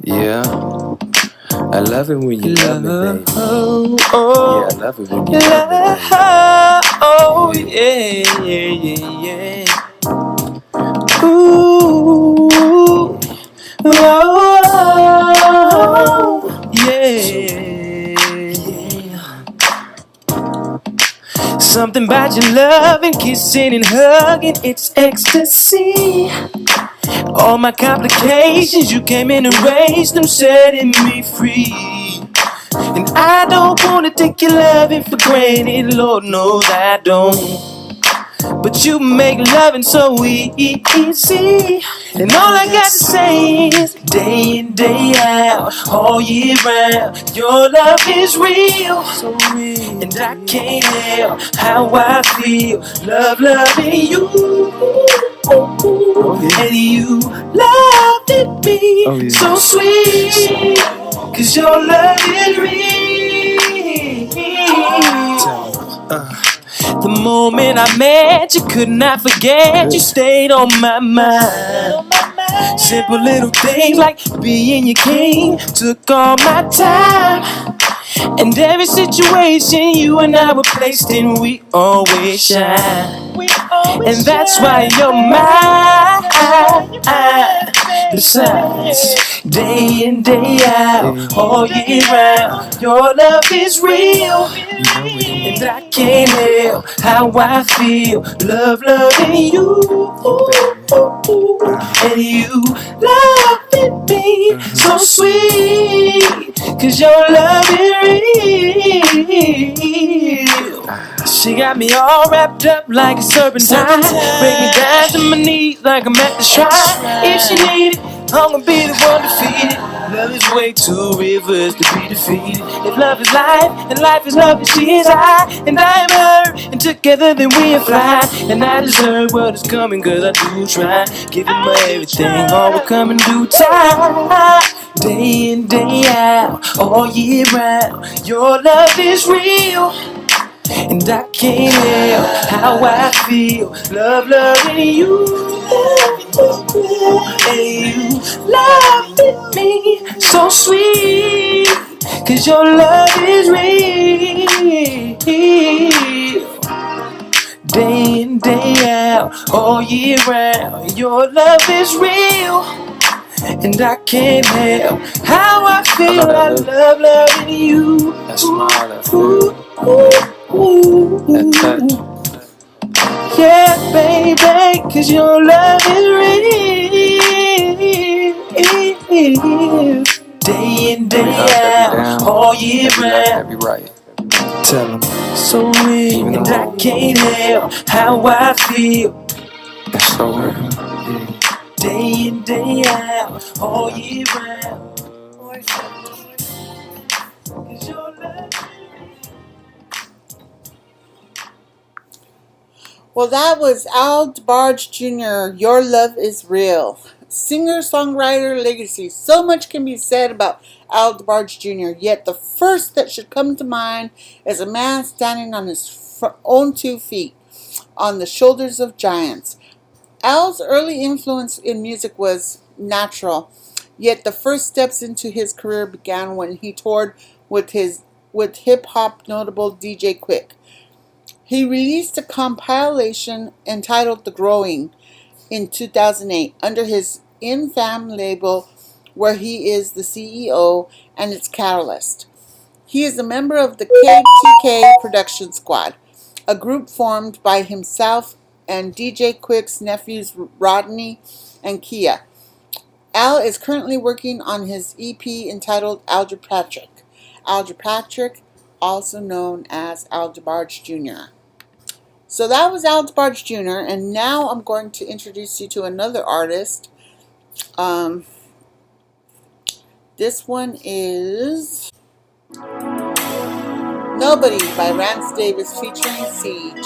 Yeah, I love it when you love me, baby. Oh, Yeah, I love it when you love me, baby. oh, yeah, yeah, yeah, yeah. Ooh, oh, yeah. Something about your loving, kissing and hugging, it's ecstasy. All my complications, you came in and erased them, setting me free. And I don't wanna take your loving for granted, Lord knows I don't. But you make loving so easy. And all I got to say is day in, day out, all year round, your love is real, so real. And I can't help how I feel, loving you. And you loved me so sweet, 'cause your love is real. The moment I met you, could not forget. You stayed on my mind. Simple little things like being your king took all my time. And every situation you and I were placed in, we always shine. And that's why you're mine. Besides, day in, day out, all year round, your love is real. And I can't help how I feel, loving you. And you loving me so sweet, 'cause your love is real. She got me all wrapped up like a serpentine, break me down to my knees like I'm at the shrine. If she need it, I'm gonna be the one to feed it. Love is way too rivers to be defeated. If love is life, and life is love, and she is I, and I am her, and together then we are fly. And I deserve what is coming, 'cause I do try, giving my everything, all will come in due time. Day in, day out, all year round, your love is real. And I can't help how I feel, loving you. And you loving me so sweet, 'cause your love is real. Day in, day out, all year round, your love is real. And I can't help how I feel, I love loving you. That smile, that feel. That touch. Yeah, baby, 'cause your love is real. Day in, day out, all year round. Be right. Tell them. So real, and I can't help how I feel. That's so real. Day in, day out, all year round. Well, that was Al Debarge Jr., Your Love is Real. Singer-songwriter legacy. So much can be said about Al Debarge Jr., yet the first that should come to mind is a man standing on his own 2 feet, on the shoulders of giants. Al's early influence in music was natural, yet the first steps into his career began when he toured with hip-hop notable DJ Quick. He released a compilation entitled The Growing in 2008 under his Infam label, where he is the CEO and its catalyst. He is a member of the K2K Production Squad, a group formed by himself and DJ Quick's nephews Rodney and Kia. Al is currently working on his EP entitled Algepatrick. Algepatrick, also known as Al Debarge Jr. So that was Al Debarge Jr., and now I'm going to introduce you to another artist. This one is Nobody by Rantz Davis featuring Siege.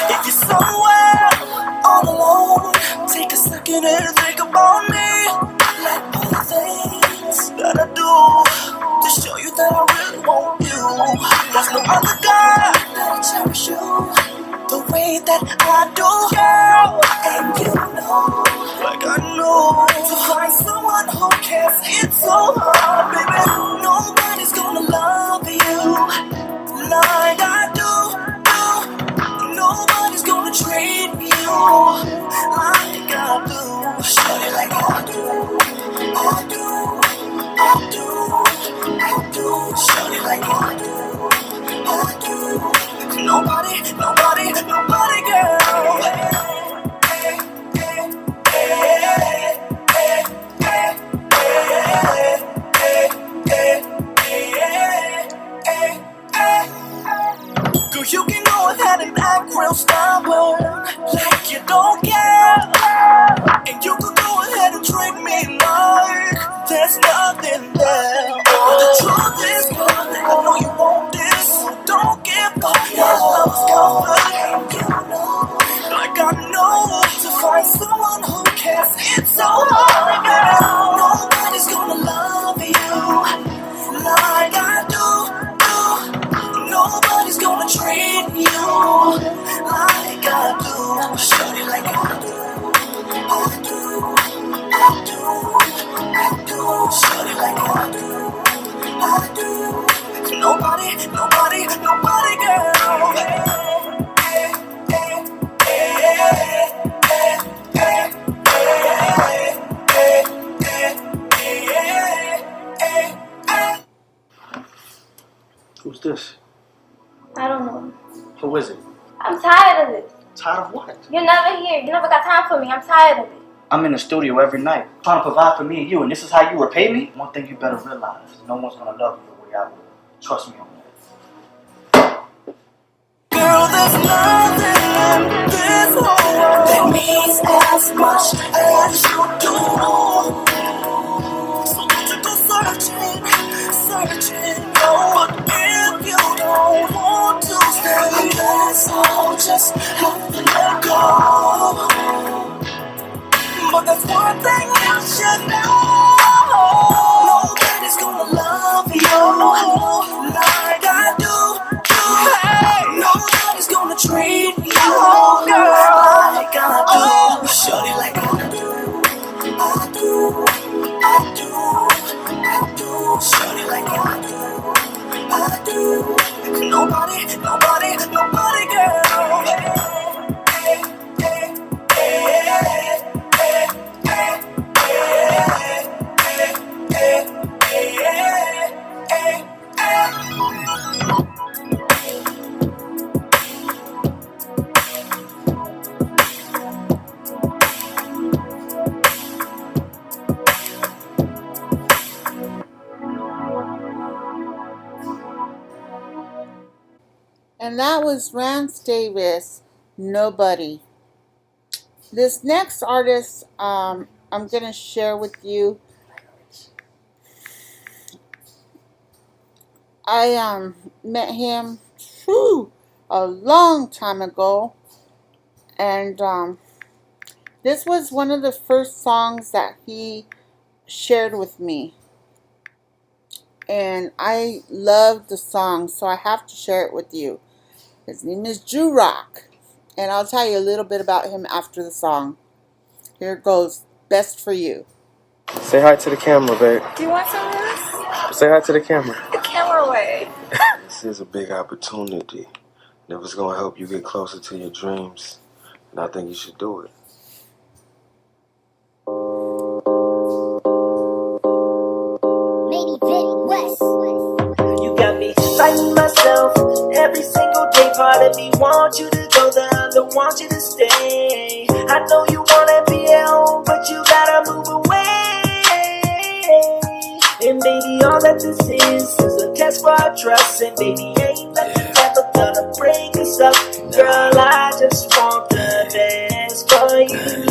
If you're somewhere all alone, take a second and think about me. want you. There's no other girl that'll cherish you the way that I do, girl. And you know, like I know, to find someone who cares, it's so hard, baby. Nobody's gonna love you like I do. Nobody's gonna treat you like I do. Shawty like I do. I do. I do. I do. Shawty like I do. I do. Nobody, girl. Hey, hey, hey, hey, hey, hey, hey, hey, hey. Girl, you can go ahead and act real stubborn, like you don't care. And you can go ahead and treat me like there's nothing there. The truth is, girl, I know you want this, so don't give up. Your love's comfort, and you know, like I know, to find someone who cares, it's so hard, girl. Nobody's gonna love you like I do. Nobody's gonna treat you like I do. Shawty like I do. I do. I do. I do. Shawty like I do. I do. Nobody, girl. Hey, hey, hey, hey, hey, hey, hey, hey. Who's this? I don't know. Who is it? I'm tired of this. Tired of what? You're never here. You never got time for me. I'm tired of it. I'm in the studio every night, trying to provide for me and you, and this is how you repay me? One thing you better realize, no one's gonna love you the way I would. Trust me on that. Girl, there's nothing in this whole world that means as much as you do. So don't you go searching, no. But if you don't want to stay, I guess I'll just have to let go. But there's one thing you should know. Nobody's gonna love you like I do. Hey, nobody's gonna treat you, girl, like I do. Shorty like I do. I do. I do. I do. Shorty like I do. I do. Nobody, girl. Hey, hey, hey, hey, hey, hey, And that was Rantz Davis, Nobody. This next artist I'm going to share with you. I met him a long time ago. And this was one of the first songs that he shared with me. And I loved the song, so I have to share it with you. His name is Jew Rock, and I'll tell you a little bit about him after the song. Here it goes, Best for You. Say hi to the camera, babe. Do you want some of this? Say hi to the camera. The camera away. This is a big opportunity. If it's going to help you get closer to your dreams, and I think you should do it. You got me fighting myself every single day. Part of me want you to go, the other want you to stay. I know you wanna be at home, but you gotta move away. And baby, all that this is a test for our trust. And baby, ain't nothing ever gonna break us up. Girl, I just want the best for you.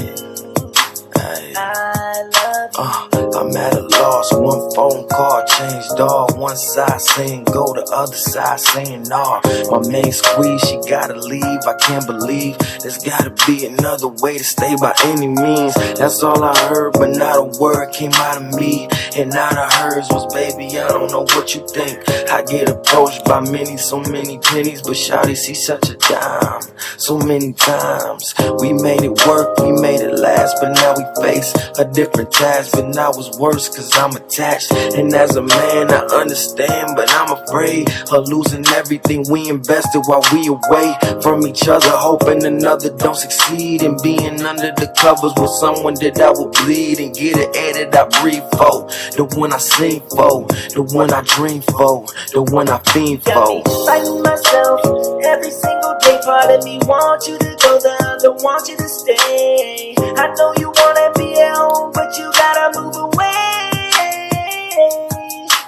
I love you. I'm at a loss, one phone call changed all one side saying go, the other side saying nah. My main squeeze, she gotta leave. I can't believe there's gotta be another way to stay by any means. That's all I heard, but not a word came out of me. And out of hers was, baby, I don't know what you think. I get approached by many, so many pennies, but shawty, she such a dime. So many times we made it work, we made it last, but now we face a different task. But now it's worse cause I'm attached, and as a man I understand, but I'm afraid of losing everything we invested while we away from each other, hoping another don't succeed, and being under the covers with someone that I will bleed and get an air that I breathe for, the one I sing for, the one I dream for, the one I fiend for. Got me fighting myself every single day. Part of me want you to go, the other want you to stay. I know you wanna be at home, but you gotta move away.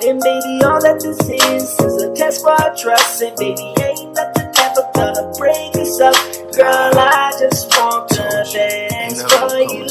And baby, all that this is a test for our trust. And baby, ain't nothing ever gonna break us up. Girl, I just want to dance for you.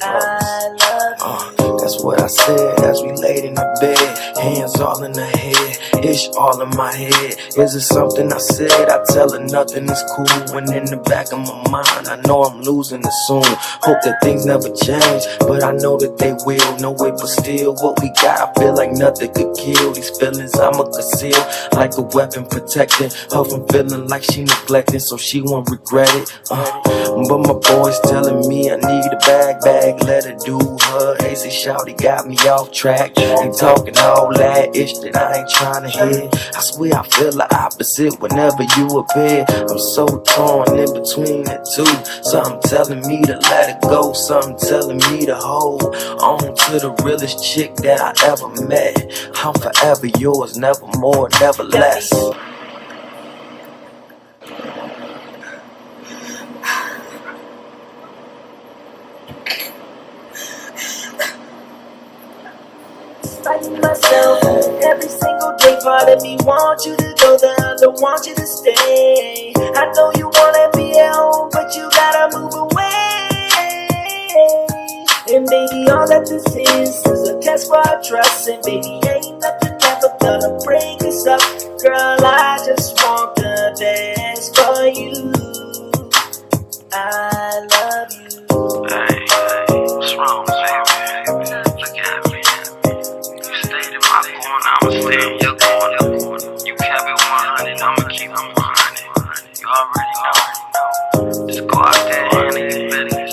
I love you. That's what I said as we laid in the bed. Hands all in the head, ish all in my head. Is it something I said? I tell her nothing is cool. When in the back of my mind, I know I'm losing it soon. Hope that things never change, but I know that they will. No way, but still, what we got, I feel like nothing could kill. These feelings I'ma conceal, like a weapon protecting her from feeling like she neglected, so she won't regret it. But my boy's telling me I need a bag, let her do her. AC shawty got me off track. Ain't talking all that ish that I ain't trying to hear. I swear I feel the opposite whenever you appear. I'm so torn in between the two. Something telling me to let it go, something telling me to hold on to the realest chick that I ever met. I'm forever yours, never more, never less. Fighting myself every single day. Part of me want you to go, the other want you to stay. I know you wanna be at home, but you gotta move away. And baby, all that this is a test for our trust. And baby, ain't nothing ever gonna break us up. Girl, I just want to dance for you. I love you. Hey, what's wrong, baby? Look at me. You stayed in my corner, I'ma stay in your corner. You kept it 100, I'ma keep it 100. You already know. Just go out there and handle your business.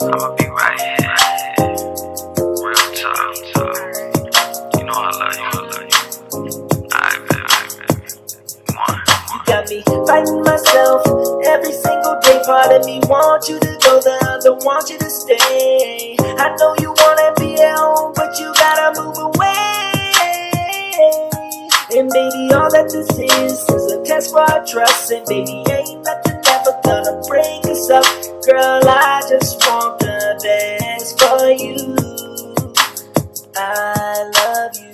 I'ma be right here. Real tough. You know I love you. Alright, baby. You got me fighting myself every single day. Part of me want you to go, the other want you to stay. I know you wanna be at home, but you gotta move away. And baby, all that this is a test for our trust. And baby, ain't nothing ever gonna break us up. Girl, I just want to dance for you. I love you.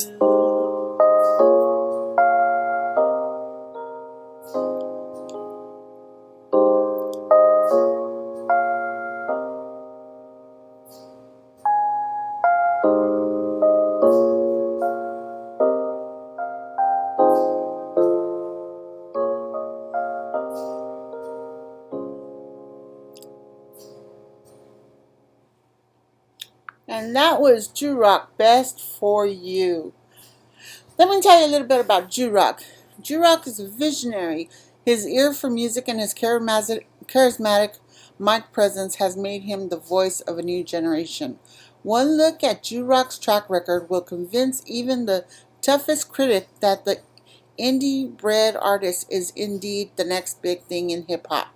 And that was Ju-Rock, Best for You. Let me tell you a little bit about Ju-Rock. Ju-Rock is a visionary. His ear for music and his charismatic mic presence has made him the voice of a new generation. One look at Ju-Rock's track record will convince even the toughest critic that the indie-bred artist is indeed the next big thing in hip-hop.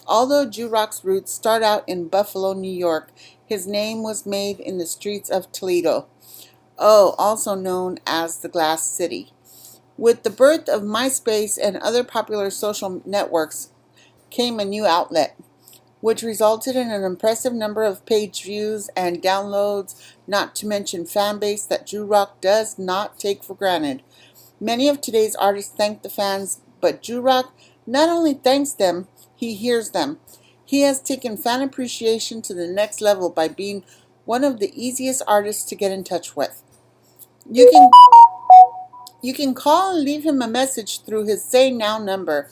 Although Ju-Rock's roots start out in Buffalo, New York, his name was made in the streets of Toledo, also known as the Glass City. With the birth of MySpace and other popular social networks came a new outlet, which resulted in an impressive number of page views and downloads, not to mention fan base that Ju-Rock does not take for granted. Many of today's artists thank the fans, but Ju-Rock not only thanks them, he hears them. He has taken fan appreciation to the next level by being one of the easiest artists to get in touch with. You can call and leave him a message through his Say Now number,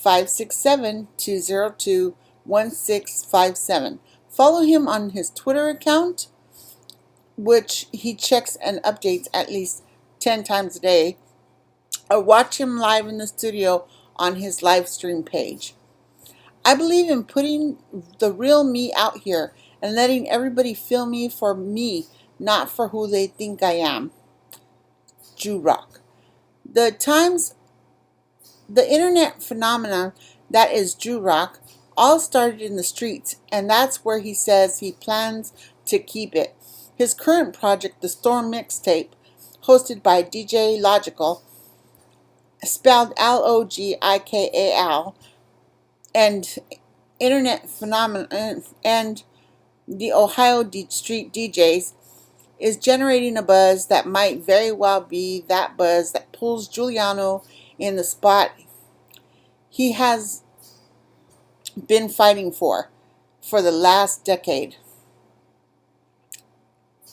567-202-1657. Follow him on his Twitter account, which he checks and updates at least 10 times a day, or watch him live in the studio on his live stream page. I believe in putting the real me out here and letting everybody feel me for me, not for who they think I am. Jew Rock. The internet phenomenon that is Jew Rock all started in the streets, and that's where he says he plans to keep it. His current project, the Storm Mixtape, hosted by DJ Logical, spelled Logikal, and internet phenomenon, and the Ohio Street DJs, is generating a buzz that might very well be that buzz that pulls Giuliano in the spot he has been fighting for the last decade.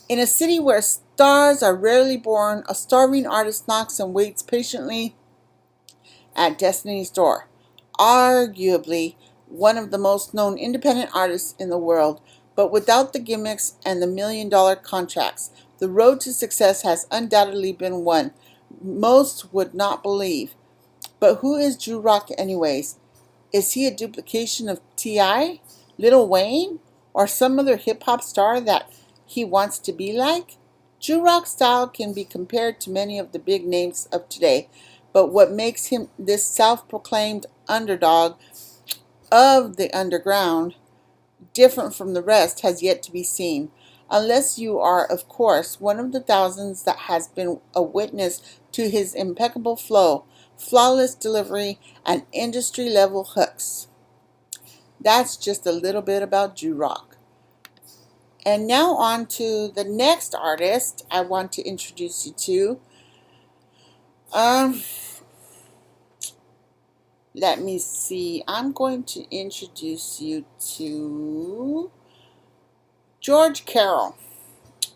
In a city where stars are rarely born, a starving artist knocks and waits patiently at Destiny's door. Arguably one of the most known independent artists in the world, but without the gimmicks and the million-dollar contracts. The road to success has undoubtedly been one most would not believe. But who is Jew Rock anyways? Is he a duplication of T.I., Lil Wayne, or some other hip-hop star that he wants to be like? Jew Rock's style can be compared to many of the big names of today, but what makes him this self-proclaimed underdog of the underground different from the rest has yet to be seen, unless you are, of course, one of the thousands that has been a witness to his impeccable flow, flawless delivery, and industry-level hooks. That's just a little bit about Jew Rock. And now on to the next artist I want to introduce you to. Let me see. I'm going to introduce you to George Carroll.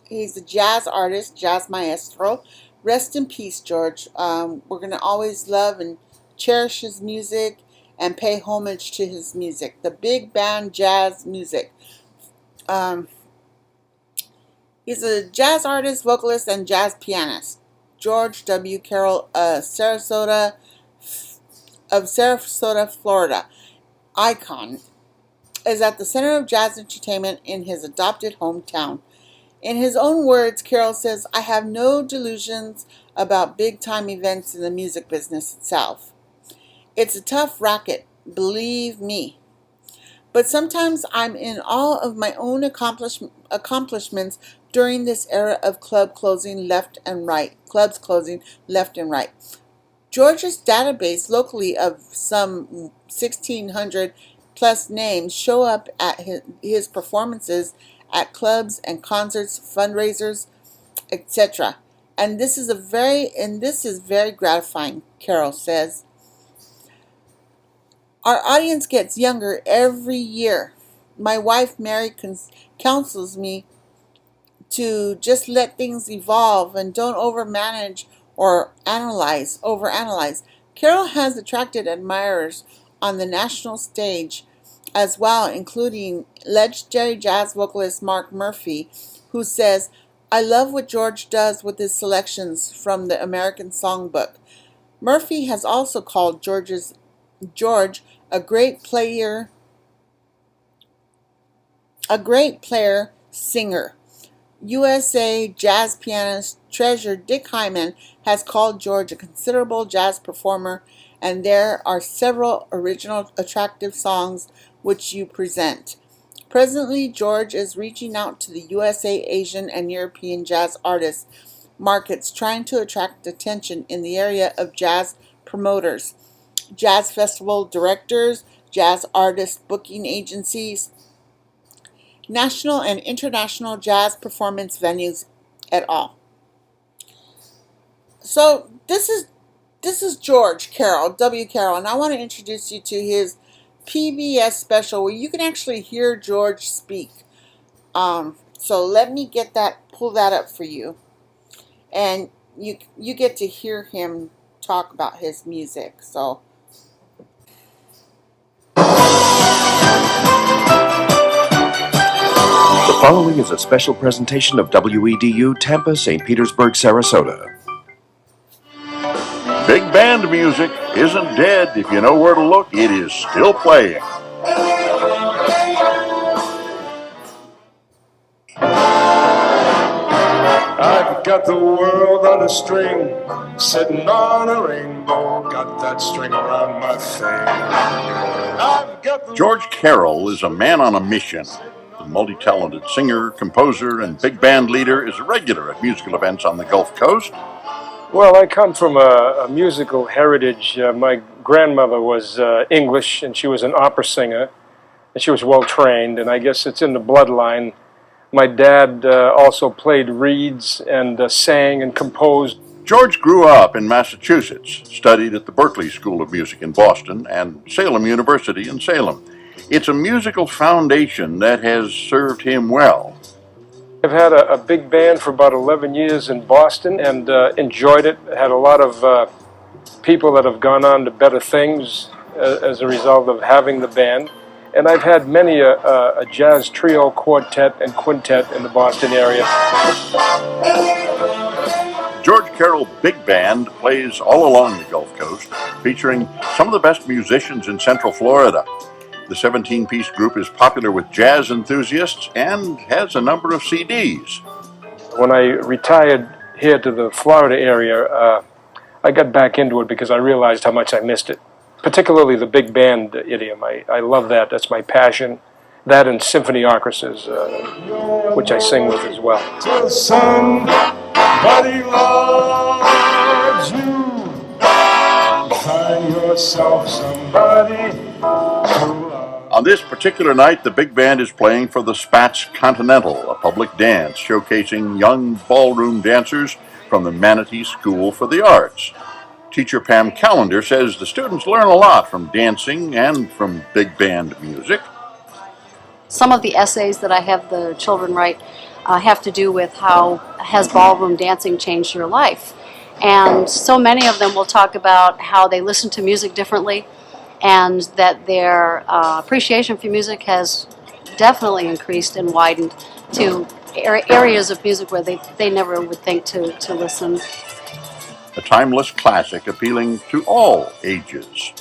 He's a jazz artist, jazz maestro. Rest in peace, George. We're going to always love and cherish his music and pay homage to his music. The big band jazz music. He's a jazz artist, vocalist, and jazz pianist. George W. Carroll of Sarasota, Florida, icon, is at the center of jazz entertainment in his adopted hometown. In his own words, Carroll says, "I have no delusions about big-time events in the music business itself. It's a tough racket, believe me. But sometimes I'm in awe of my own accomplishments during this era of clubs closing left and right. George's database locally of some 1,600 plus names show up at his performances at clubs and concerts, fundraisers, etc. And this is very gratifying," Carroll says. "Our audience gets younger every year. My wife Mary counsels me to just let things evolve and don't overmanage or overanalyze. Carroll has attracted admirers on the national stage as well, including legendary jazz vocalist Mark Murphy, who says, 'I love what George does with his selections from the American Songbook.' Murphy has also called George a great player, singer. USA jazz pianist treasure Dick Hyman has called George a considerable jazz performer, and there are several original attractive songs which you present. Presently, George is reaching out to the USA, Asian, and European jazz artists markets, trying to attract attention in the area of jazz promoters, jazz festival directors, jazz artist booking agencies, national and international jazz performance venues et al." So this is George Carroll, W. Carroll, and I want to introduce you to his PBS special where you can actually hear George speak. So let me pull that up for you. and you get to hear him talk about his music. So The following is a special presentation of WEDU Tampa, St. Petersburg, Sarasota. Big band music isn't dead. If you know where to look, it is still playing. I've got the world on a string, sitting on a rainbow, got that string around my finger. George Carroll is a man on a mission. The multi-talented singer, composer, and big band leader is a regular at musical events on the Gulf Coast. Well, I come from a musical heritage. My grandmother was English, and she was an opera singer, and she was well trained, and I guess it's in the bloodline. My dad also played reeds and sang and composed. George grew up in Massachusetts, studied at the Berklee School of Music in Boston and Salem University in Salem. It's a musical foundation that has served him well. I've had a big band for about 11 years in Boston and enjoyed it. Had a lot of people that have gone on to better things as a result of having the band. And I've had many a jazz trio, quartet, and quintet in the Boston area. George Carroll Big Band plays all along the Gulf Coast, featuring some of the best musicians in Central Florida. The 17-piece group is popular with jazz enthusiasts and has a number of CDs. When I retired here to the Florida area, I got back into it because I realized how much I missed it, particularly the big band idiom. I love that. That's my passion. That and symphony orchestras, which I sing with as well. Till somebody loves you, find yourself somebody to love. On this particular night, the big band is playing for the Spats Continental, a public dance showcasing young ballroom dancers from the Manatee School for the Arts. Teacher Pam Callender says the students learn a lot from dancing and from big band music. Some of the essays that I have the children write have to do with how has ballroom dancing changed your life. And so many of them will talk about how they listen to music differently and that their appreciation for music has definitely increased and widened to areas of music where they never would think to listen. A timeless classic appealing to all ages.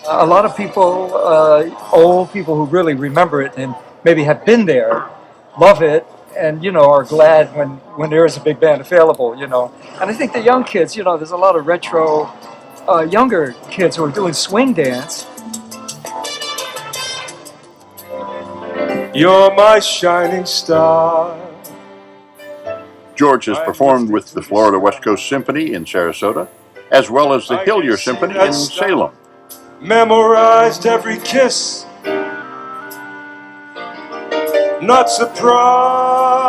A lot of people, old people who really remember it and maybe have been there, love it, and, are glad when there is a big band available, And I think the young kids, there's a lot of retro, younger kids who are doing swing dance. You're my shining star. George has performed with the Florida West Coast Symphony in Sarasota, as well as the Hillier Symphony in Salem. Memorized every kiss, not surprised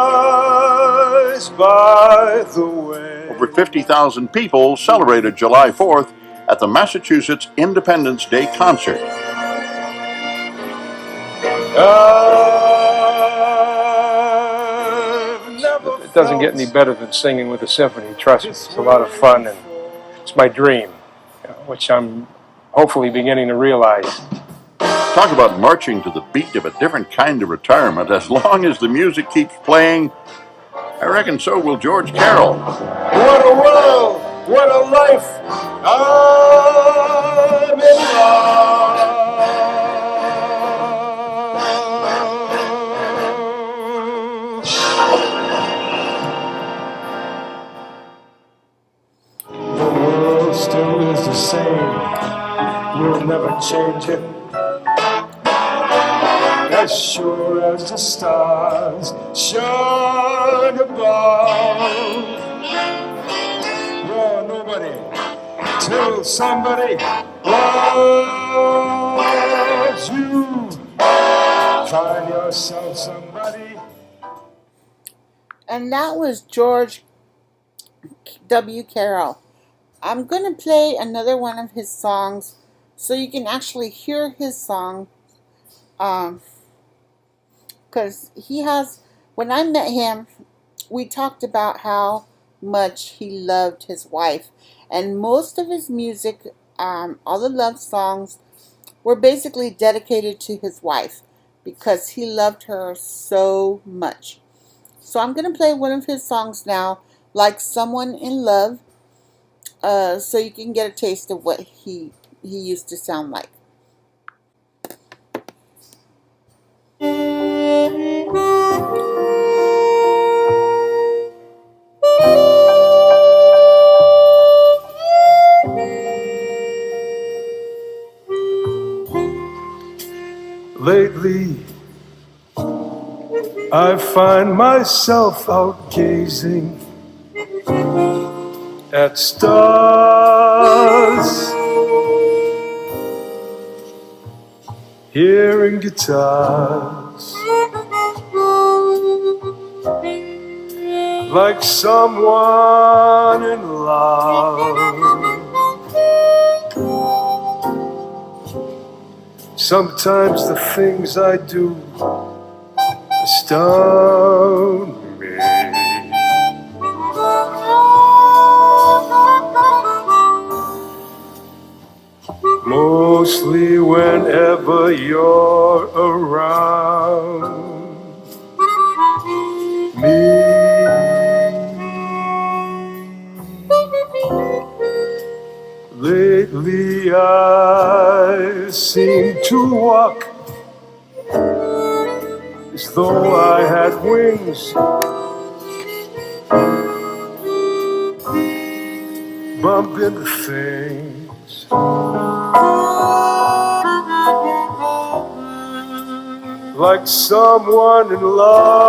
by the way. Over 50,000 people celebrated July 4th at the Massachusetts Independence Day concert. It doesn't get any better than singing with a symphony, trust me. It's a lot of fun, and it's my dream, which I'm hopefully beginning to realize. Talk about marching to the beat of a different kind of retirement. As long as the music keeps playing, I reckon so will George Carroll. What a world, what a life, I'm in love. The world still is the same, we'll never change it. As sure as the stars shine above. You're nobody till somebody loves you. Find yourself somebody. and that was George W. Carroll. I'm going to play another one of his songs so you can actually hear his song. Because he has, when I met him, we talked about how much he loved his wife. And most of his music, all the love songs, were basically dedicated to his wife because he loved her so much. So I'm going to play one of his songs now, Like Someone in Love, so you can get a taste of what he used to sound like. Lately, I find myself out gazing at stars, hearing guitars, like someone in love. Sometimes the things I do astound me. Mostly whenever you're around me. Lately I seem to walk as though I had wings, bump into things, like someone in love.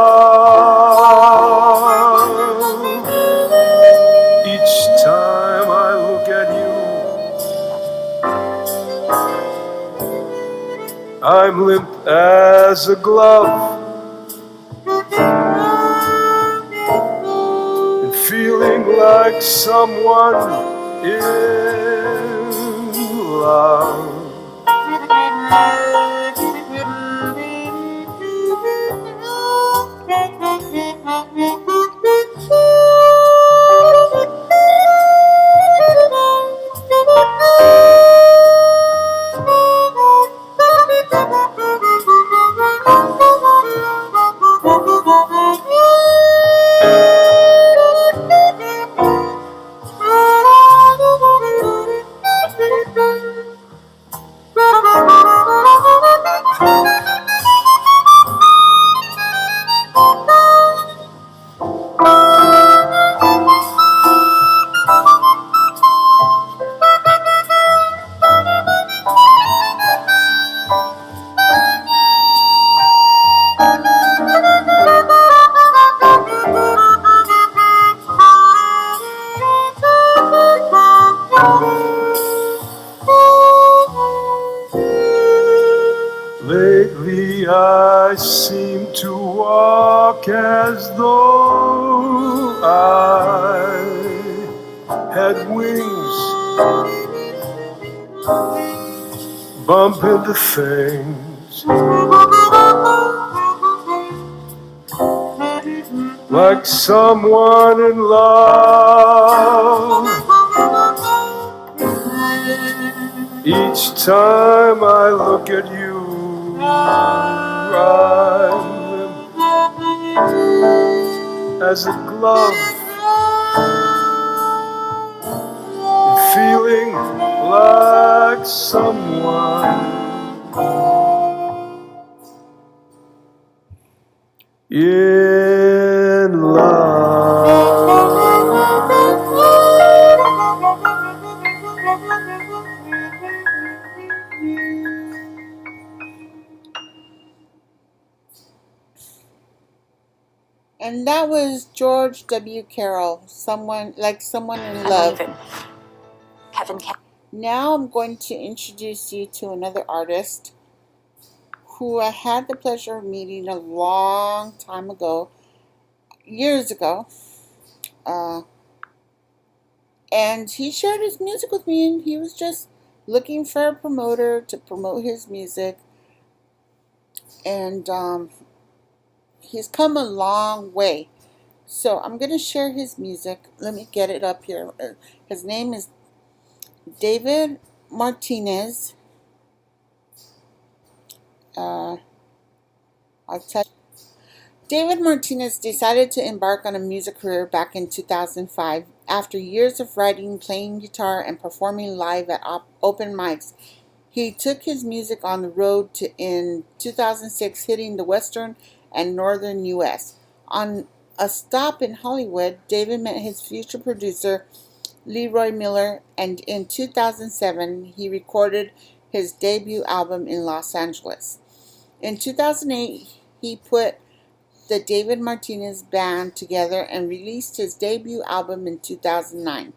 Each time I look at you, I'm limp as a glove, and feeling like someone in love. Lately I seem to walk as though I had wings, bump into things, like someone in love. Each time I look at you, I'm limp as a glove, and feeling like someone in love. And that was George W. Carroll, Someone in Love. Now I'm going to introduce you to another artist who I had the pleasure of meeting a long time ago, years ago. And he shared his music with me, and he was just looking for a promoter to promote his music. And he's come a long way. So I'm going to share his music. Let me get it up here. His name is David Martinez. I'll tell you. David Martinez decided to embark on a music career back in 2005. After years of writing, playing guitar, and performing live at open mics, he took his music on the road in 2006, hitting the western and northern U.S. On a stop in Hollywood, David met his future producer, Leroy Miller, and in 2007, he recorded his debut album in Los Angeles. In 2008, he put the David Martinez Band together and released his debut album in 2009.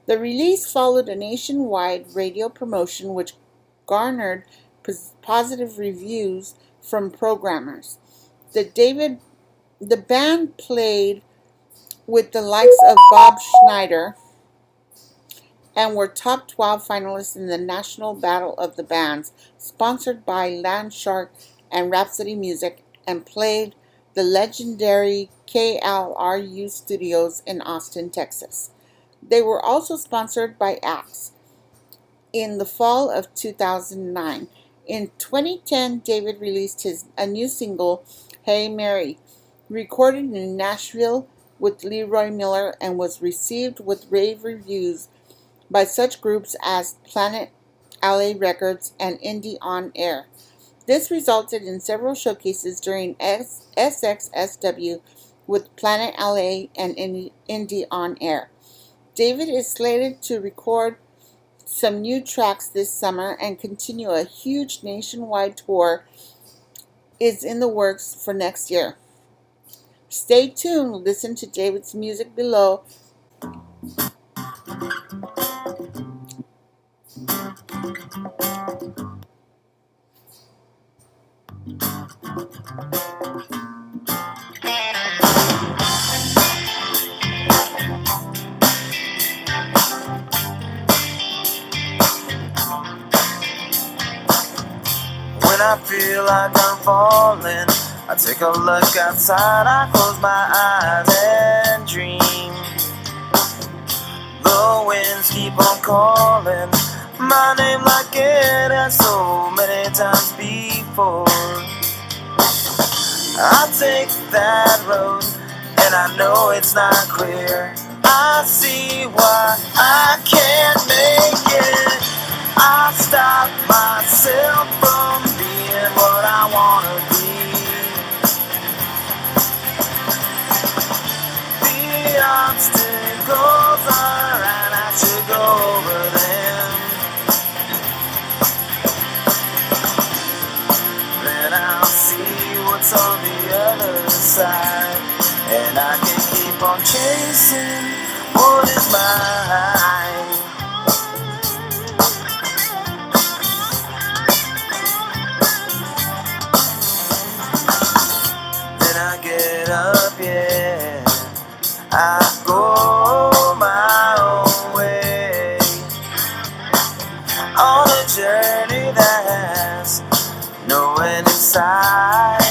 The release followed a nationwide radio promotion which garnered positive reviews from programmers. The band played with the likes of Bob Schneider and were top 12 finalists in the National Battle of the Bands, sponsored by Landshark and Rhapsody Music, and played the legendary KLRU Studios in Austin, Texas. They were also sponsored by Axe in the fall of 2009. In 2010, David released a new single, Hey Mary, recorded in Nashville with Leroy Miller, and was received with rave reviews by such groups as Planet LA Records and Indie On Air. This resulted in several showcases during SXSW with Planet LA and Indie On Air. David is slated to record some new tracks this summer and continue a huge nationwide tour is in the works for next year. Stay tuned, listen to David's music below. When I feel like I'm falling, I take a look outside, I close my eyes and dream. The winds keep on calling my name like it has so many times before. I take that road and I know it's not clear. I see why I can't make it. I stop myself from being what I wanna be. The obstacles are and I should go over them. Then I'll see what's on the other side, and I can keep on chasing what is mine. Then I get up, yeah, I go my own way on a journey that has no end in sight.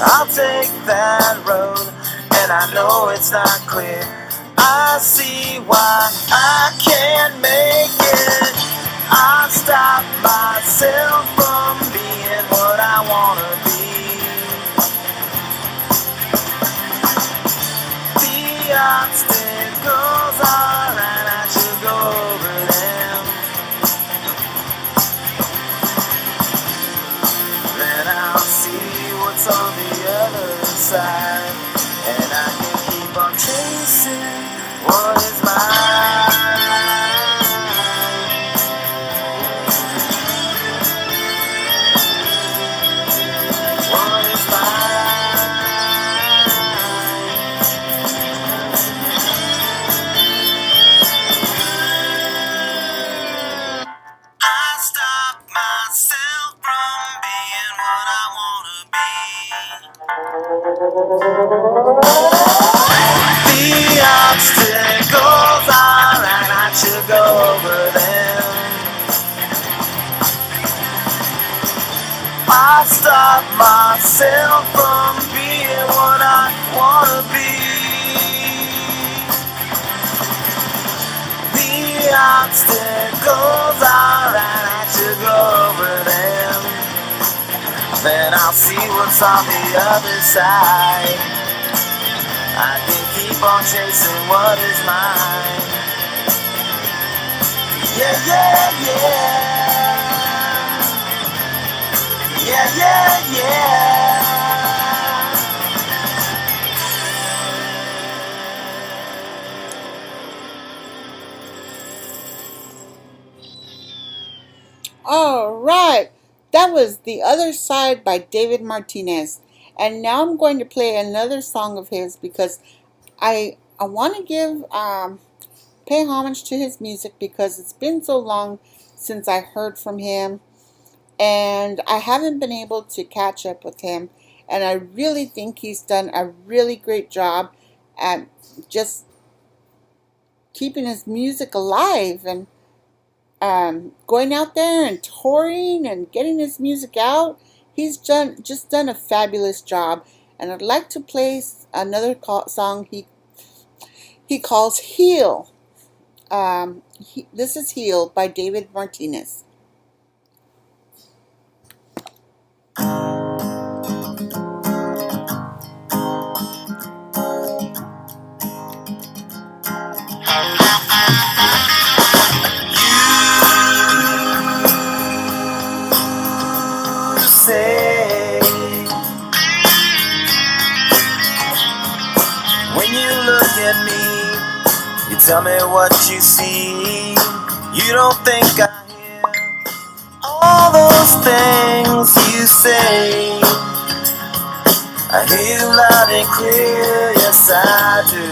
I'll take that road and I know it's not clear. I see why I can't make it. I stop myself from being what I wanna be. The obstacles are and I should go over them. Then I'll see what's on the other side, and I can keep on chasing what is mine. What is mine? I stop myself from being what I wanna be. The obstacles are and I should go over them. I stop myself myself from being what I wanna be. The obstacles, alright, I should go over them. Then I'll see what's on the other side. I can keep on chasing what is mine. Yeah, yeah, yeah. Yeah, yeah, yeah. All right, that was The Other Side by David Martinez. And now I'm going to play another song of his because I want to give pay homage to his music because it's been so long since I heard from him, and I haven't been able to catch up with him. And I really think he's done a really great job at just keeping his music alive and going out there and touring and getting his music out. He's just done a fabulous job, and I'd like to play another song he calls Heal. This is Heal by David Martinez. When you look at me, you tell me what you see. You don't think I hear all those things you say. I hear you loud and clear, yes I do.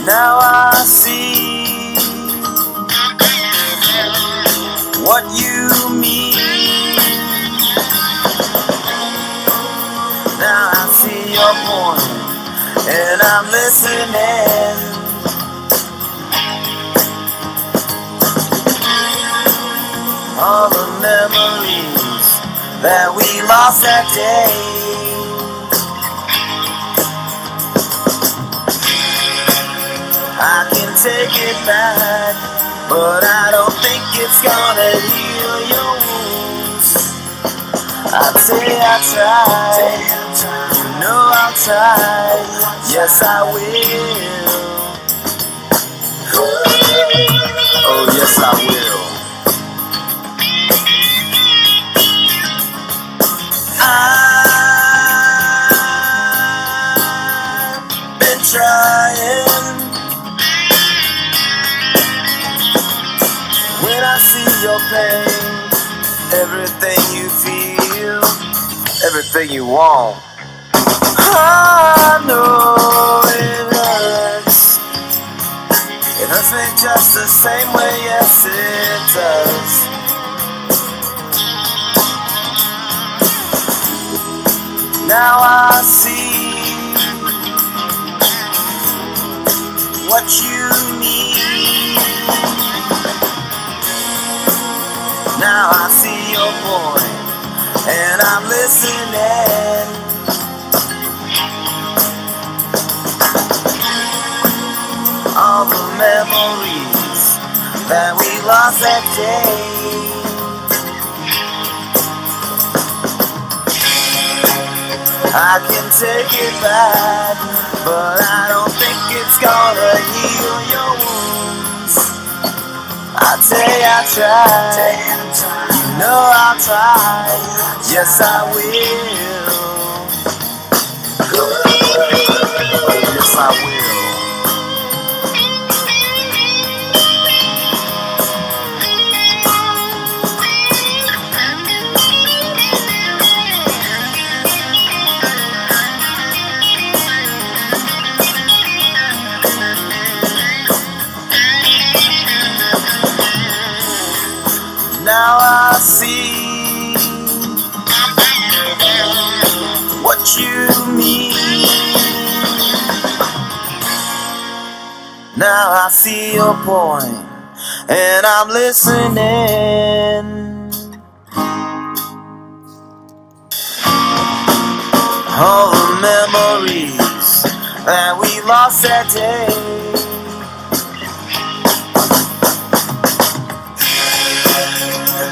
Now I see what you mean. Now I see your point, and I'm listening. All the memories that we lost that day, I can take it back, but I don't think it's gonna heal your wounds. I'd say I tried, you know I'll try, yes I will. Oh yes I will. I've been trying. When I see your pain, everything you feel, everything you want, I know it hurts. It hurts me just the same way, yes it does. Now I see what you mean. Now I see your point, and I'm listening. All the memories that we lost that day, I can take it back, but I don't think it's gonna heal your wounds. I'd say I tried, you know I'll try, yes I will. Oh, yes I will. Now I see what you mean. Now I see your point, and I'm listening. All the memories that we lost that day,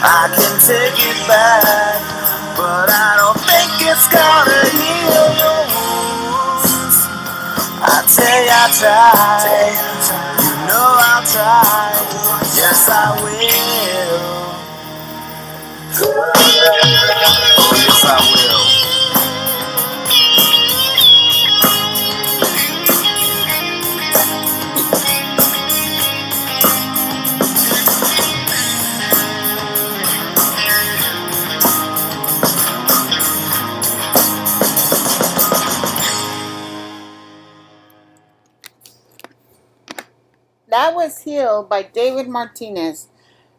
I can take it back, but I don't think it's gonna heal your wounds. I tell you I tried, you know I'll try, yes I will. Oh yes I will. That was Heal by David Martinez.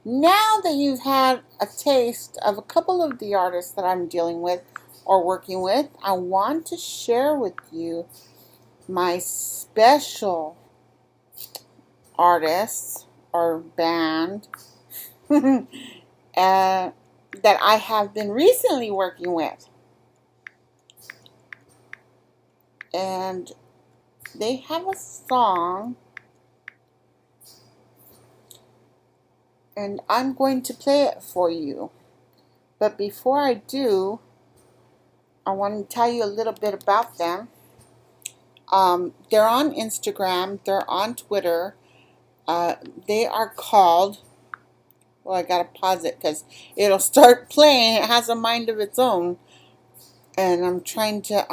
Now that you've had a taste of a couple of the artists that I'm dealing with or working with, I want to share with you my special artist or band that I have been recently working with. And they have a song, and I'm going to play it for you. But before I do, I want to tell you a little bit about them. They're on Instagram, they're on Twitter. They are called, well, I gotta pause it because it'll start playing. It has a mind of its own. And I'm trying to,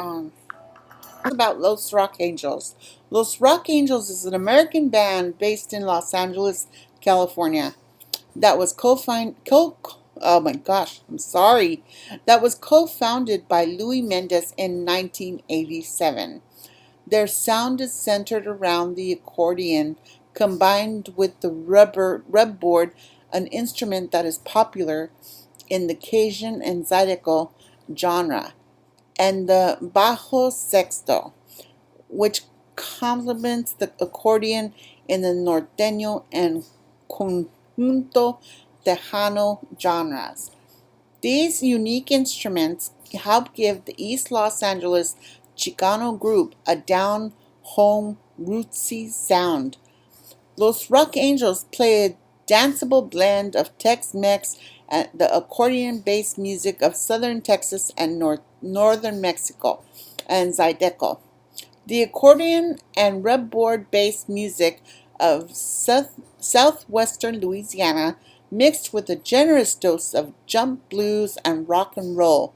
about Los Rock Angels. Los Rock Angels is an American band based in Los Angeles, California. That was That was co-founded by Louis Mendez in 1987. Their sound is centered around the accordion, combined with the rubboard, an instrument that is popular in the Cajun and Zydeco genre, and the bajo sexto, which complements the accordion in the norteño and conjunto tejano genres. These unique instruments help give the East Los Angeles Chicano group a down-home, rootsy sound. Los Rock Angels play a danceable blend of Tex-Mex and the accordion-based music of southern Texas and northern Mexico and Zydeco. The accordion and rubboard-based music of southwestern Louisiana mixed with a generous dose of jump blues and rock and roll.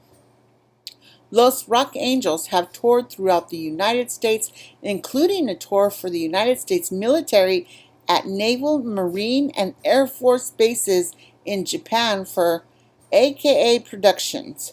Los Rock Angels have toured throughout the United States, including a tour for the United States military at Naval, Marine, and Air Force bases in Japan for AKA Productions.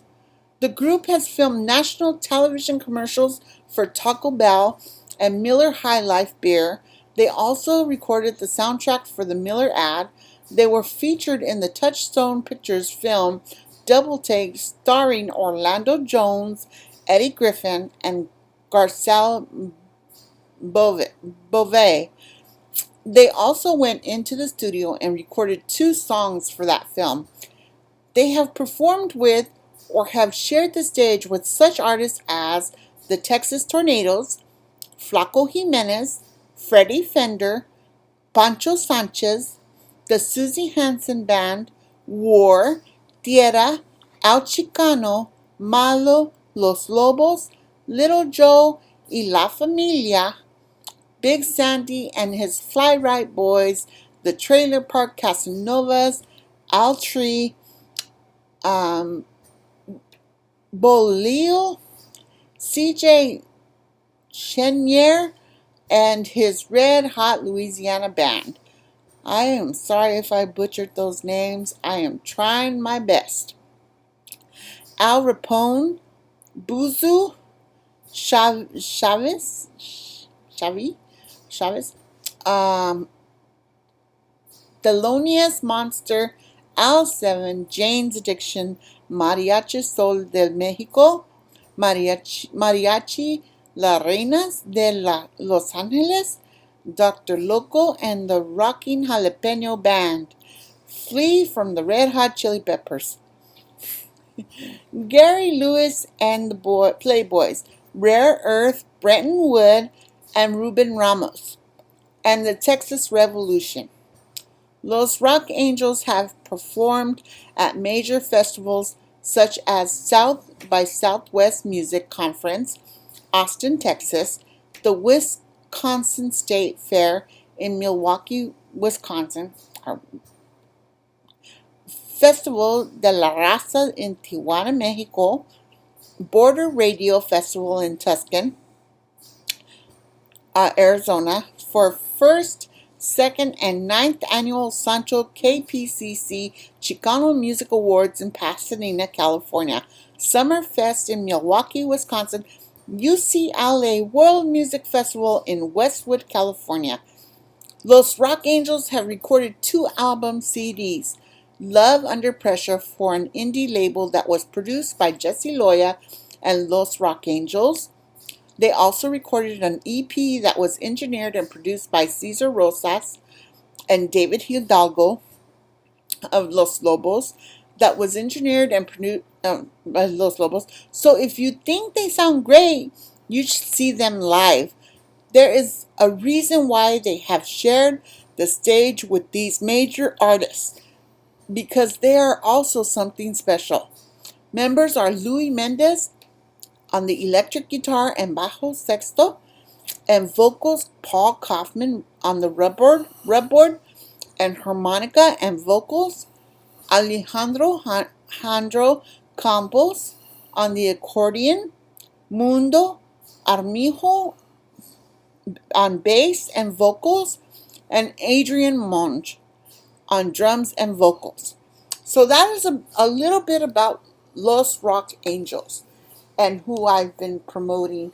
The group has filmed national television commercials for Taco Bell and Miller High Life beer. They also recorded the soundtrack for the Miller ad. They were featured in the Touchstone Pictures film Double Take, starring Orlando Jones, Eddie Griffin, and Garcelle Beauvais. They also went into the studio and recorded 2 songs for that film. They have performed with or have shared the stage with such artists as the Texas Tornadoes, Flaco Jimenez, Freddie Fender, Pancho Sanchez, the Susie Hansen Band, War, Tierra, El Chicano, Malo, Los Lobos, Little Joe y La Familia, Big Sandy and his Fly Right Boys, the Trailer Park Casanovas, Al Tree, Bolillo, CJ Chenier, and his Red Hot Louisiana Band. I am sorry if I butchered those names. I am trying my best. Al Rapone, Buzu, Chavez, Thelonious Monster, Al 7, Jane's Addiction, Mariachi Sol del Mexico, Mariachi Las Reinas de Los Angeles, Dr. Loco and the Rocking Jalapeno Band, Flea from the Red Hot Chili Peppers, Gary Lewis and the Playboys, Rare Earth, Brenton Wood, and Ruben Ramos, and the Texas Revolution. Los Rock Angels have performed at major festivals such as South by Southwest Music Conference, Austin, Texas, the Wisconsin State Fair in Milwaukee, Wisconsin, Festival de la Raza in Tijuana, Mexico, Border Radio Festival in Tucson, Arizona, for first, second, and ninth annual Sancho KPCC Chicano Music Awards in Pasadena, California, Summerfest in Milwaukee, Wisconsin, UCLA World Music Festival in Westwood, California. Los Rock Angels have recorded 2 album CDs, Love Under Pressure for an indie label that was produced by Jesse Loya and Los Rock Angels. They also recorded an EP that was engineered and produced by Cesar Rosas and David Hidalgo of Los Lobos, that was engineered and produced by Los Lobos. So if you think they sound great, you should see them live. There is a reason why they have shared the stage with these major artists, because they are also something special. Members are Luis Mendez on the electric guitar and bajo sexto, and vocals Paul Kaufman on the rubboard and harmonica and vocals, Alejandro Campos on the accordion, Mundo Armijo on bass and vocals, and Adrian Monge on drums and vocals. So that is a little bit about Los Rock Angels and who I've been promoting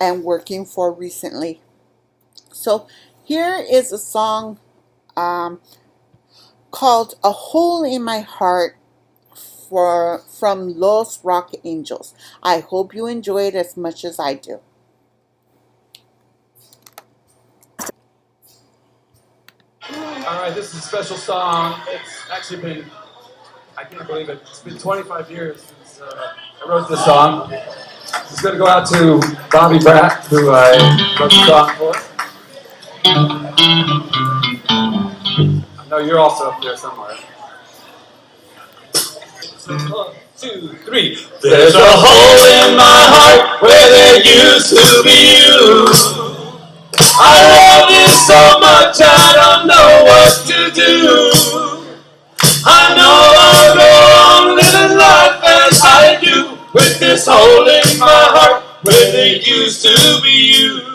and working for recently. So here is a song called A Hole in My Heart from Los Rock Angels. I hope you enjoy it as much as I do. Alright, this is a special song. It's actually been, I can't believe it, it's been 25 years since I wrote this song. It's going to go out to Bobby Bratt, who I wrote the song for. I know you're also up there somewhere. So 1, 2, 3. There's a hole in my heart where there used to be you. I love you so much I don't know what to do. I know I'll go on living life as I do, with this hole in my heart where there used to be you.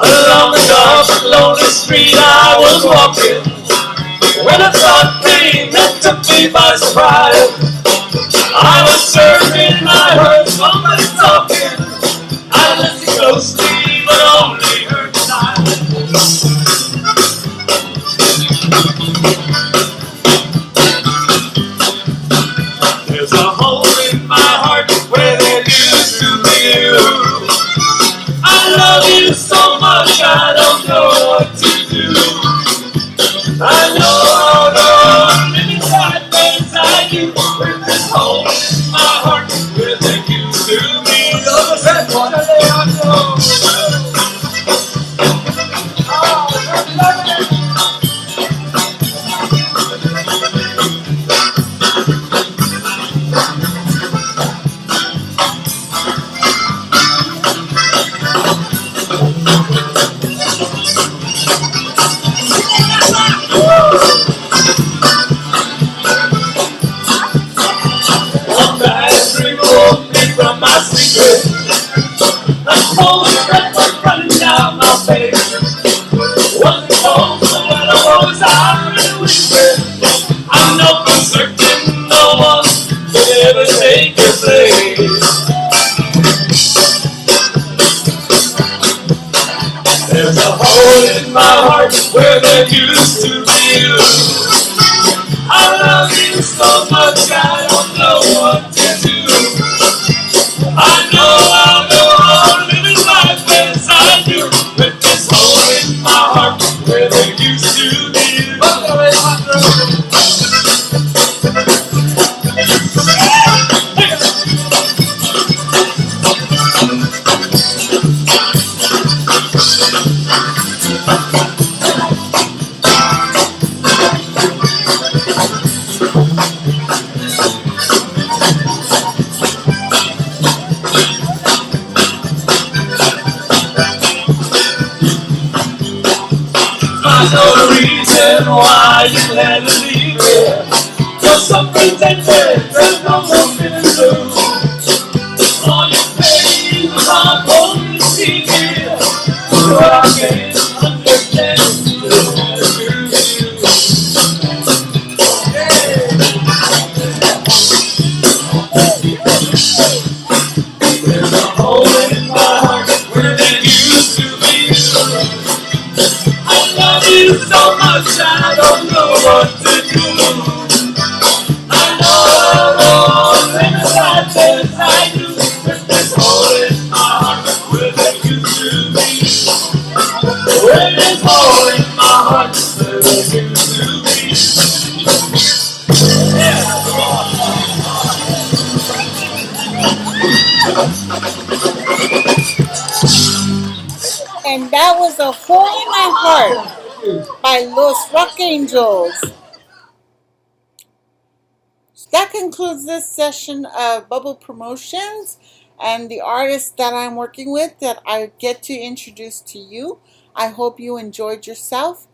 Along the dark, lonely street I was walking, when a thought came that took me by surprise. I was certain I heard somebody talking. I listened closely, but only heard silence. There's a hole in my heart where there used to be you. I love you so much I don't know what to do. I know I'll go on living life as I do, with this hole in my heart where there used to be. One day I know. There's a hole in my heart where there used to be you. I love you so much I don't know what to do. I know I'll go on living life as I do, with this hole in my heart where there used to be you. I know the reason why you had to leave here. For some pretenders, there's no more feeling blue. All your pain was hard for me to see here. So I can't understand the matter with you. There's a hole in my heart where there used to be you. I love you so much I don't know what to do. I know living life as I do, with this hole in my heart where there used to be. With this hole in my heart where there used to be. And that was A Hole in My Heart by Los Rock Angels. That concludes this session of Bubble Promotions and the artists that I'm working with that I get to introduce to you. I hope you enjoyed yourself.